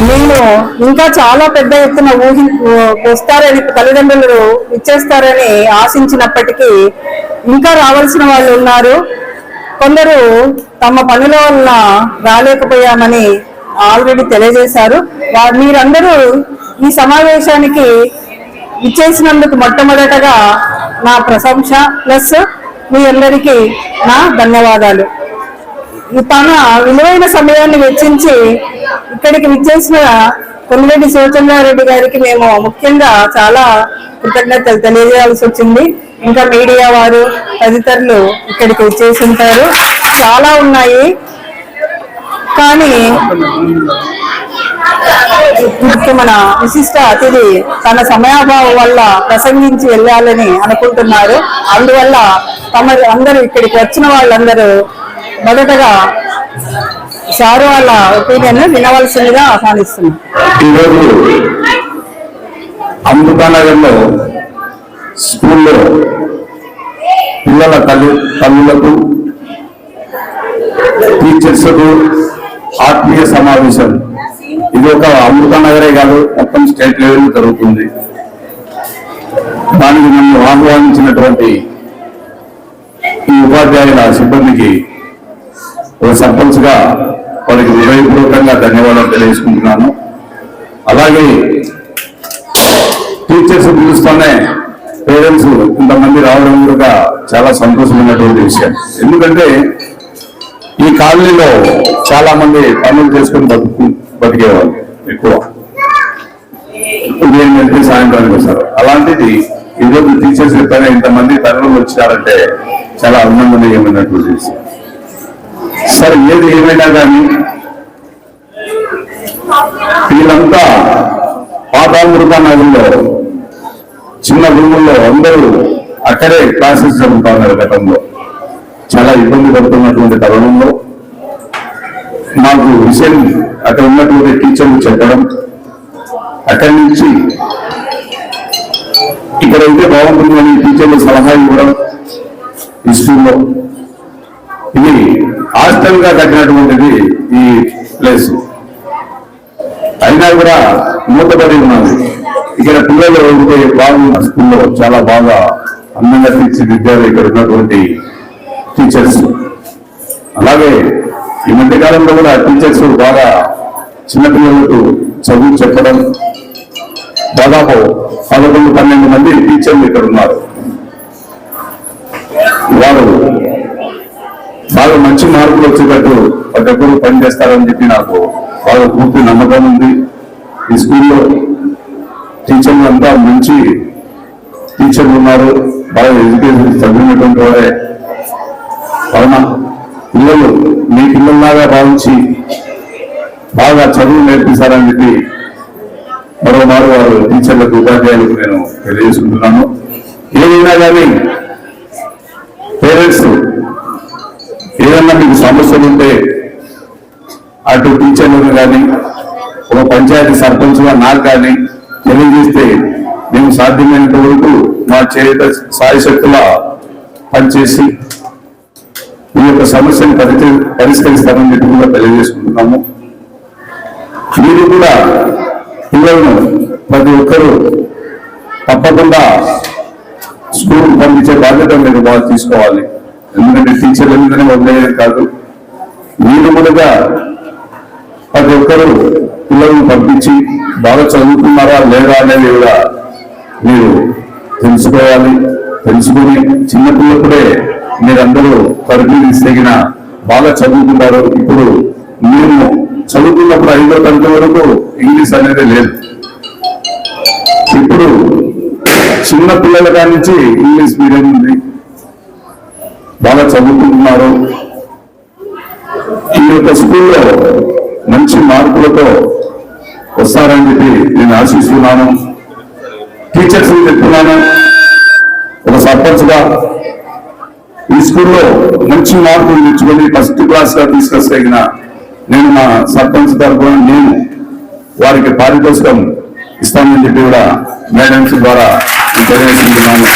నేను ఇంకా చాలా పెద్ద ఎత్తున వస్తారని తల్లిదండ్రులు ఇచ్చేస్తారని ఆశించినప్పటికీ ఇంకా రావాల్సిన వాళ్ళు ఉన్నారు. కొందరు తమ పనుల వల్ల రాలేకపోయామని ఆల్రెడీ తెలియజేశారు. మీరందరూ ఈ సమావేశానికి ఇచ్చేసినందుకు మొట్టమొదటగా నా ప్రశంస ప్లస్ మీ అందరికీ నా ధన్యవాదాలు. తన విలువైన సమయాన్ని వెచ్చించి ఇక్కడికి విచ్చేసిన కొల్లిరెడ్డి శివచంద్రారెడ్డి గారికి మేము ముఖ్యంగా చాలా కృతజ్ఞతలు తెలియజేయాల్సి వచ్చింది. ఇంకా మీడియా వారు తదితరులు ఇక్కడికి వచ్చేసి ఉంటారు. చాలా ఉన్నాయి, కానీ ఇప్పుడు మన విశిష్ట అతిథి తన సమయాభావం వల్ల ప్రసంగించి వెళ్ళాలని అనుకుంటున్నారు. అందువల్ల అందరూ ఇక్కడికి వచ్చిన వాళ్ళందరూ మొదటగా సారు వాళ్ళ ఒపీనియన్ వినవలసిందిగా ఆహ్వానిస్తున్నాం. ఈరోజు అమృతానగర్లో స్కూల్లో పిల్లల తల్లులకు టీచర్స్కు ఆత్మీయ సమావేశం. ఇది ఒక అమృతానగరే కాదు, మొత్తం స్టేట్ లెవెల్ జరుగుతుంది. దానికి నన్ను ఆహ్వానించినటువంటి ఈ ఉపాధ్యాయుల సిబ్బందికి ఒక సర్పంచ్ గా వారికి హృదయపూర్వకంగా ధన్యవాదాలు తెలియజేసుకుంటున్నాను. అలాగే టీచర్స్ పిలుస్తూనే పేరెంట్స్ ఇంతమంది రావడం కూడా చాలా సంతోషమైనటువంటి విషయం. ఎందుకంటే ఈ కాలనీలో చాలా మంది పనులు చేసుకుని బతికేవాళ్ళు ఎక్కువ, ఉదయం వెళ్తే సాయంత్రానికి వస్తారు. అలాంటిది ఈరోజు టీచర్స్ ఎప్పుడైనా ఇంతమంది తరలి వచ్చారంటే చాలా అభినందనీయమైనటువంటి విషయం. సరే, ఏది ఏమైనా కానీ వీళ్ళంతా పాతామృత నగరంలో చిన్న రూముల్లో అందరూ అక్కడే క్లాసెస్ జరుగుతా ఉన్నారు. గతంలో చాలా ఇబ్బంది పడుతున్నటువంటి తరుణంలో నాకు విషయం అక్కడ ఉన్నటువంటి టీచర్లు చెప్పడం, అక్కడి నుంచి ఇక్కడైతే బాగుంటుందని టీచర్లు సలహా ఇవ్వడం, ఈ స్కూల్లో ఇది హాస్టల్ గా కట్టినటువంటిది ఈ ప్లేస్ అయినా కూడా మూతపడి ఉన్నది. ఇక్కడ పిల్లలు ఉంటే బాగుంది. స్కూల్లో చాలా బాగా అందంగా తీర్చిదిద్దారు ఇక్కడ ఉన్నటువంటి టీచర్స్. అలాగే ఈ మధ్యకాలంలో కూడా టీచర్స్ బాగా చిన్నపిల్లలకు చదువు చెప్పడం, దాదాపు 11-12 మంది టీచర్లు ఇక్కడ ఉన్నారు. వారు బాగా మంచి మార్కులు వచ్చేటట్టు ఒకప్పుడు పనిచేస్తారని చెప్పి నాకు బాగా పూర్తి నమ్మకం ఉంది. ఈ స్కూల్లో టీచర్లు అంతా మంచి టీచర్లు ఉన్నారు, బాగా ఎడ్యుకేషన్ చదివినటువంటి వారే. అవునా, పిల్లలు మీ పిల్లల్లాగా భావించి బాగా చదువు నేర్పిస్తారని చెప్పి మరోమారు వారు టీచర్లకు ఉపాధ్యాయులకు నేను తెలియజేసుకుంటున్నాను. ఏదైనా కానీ పేరెంట్స్ ఏదన్నా మీకు సమస్యలు ఉంటే అటు టీచర్లను కానీ ఒక పంచాయతీ సర్పంచ్గా నాకు కానీ తెలియజేస్తే మేము సాధ్యమైనంత వరకు మా చేత సాయశక్తుల పనిచేసి ఈ యొక్క సమస్యను పరిష్కరిస్తామని చెప్పి కూడా తెలియజేసుకుంటున్నాము. మీరు కూడా పిల్లలను ప్రతి ఒక్కరూ తప్పకుండా స్కూల్ పంపించే బాధ్యత మీరు బాగా తీసుకోవాలి. ఎందుకంటే టీచర్ల మీదనే వదిలేది కాదు, మీరు కూడా ప్రతి ఒక్కరూ పిల్లలను పంపించి బాగా చదువుతున్నారా లేదా అనేది కూడా మీరు తెలుసుకోవాలి. తెలుసుకుని చిన్నపిల్లప్పుడే మీరందరూ పరిశీలిస్తగిన బాగా చదువుకుంటారు. ఇప్పుడు మేము చదువుకున్నప్పుడు 5వ తరగతి వరకు ఇంగ్లీష్ అనేది లేదు. ఇప్పుడు చిన్న పిల్లల కాడి నుంచి ఇంగ్లీష్ మీడియం ఉంది, బాగా చదువుకుంటున్నారు. ఈ యొక్క స్కూల్లో మంచి మార్కులతో వస్తారని చెప్పి నేను ఆశిస్తున్నాను. టీచర్స్ చెప్తున్నాను, ఒక సర్పంచ్ గా ఈ స్కూల్లో మంచి మార్కులు తెచ్చుకొని ఫస్ట్ క్లాస్ గా తీసుకొస్తగిన నేను మా సర్పంచ్ తరఫున నేను వారికి పారితోషికం ఇస్తానని చెప్పి కూడా మేడమ్స్ ద్వారా తెలియజేస్తున్నాను.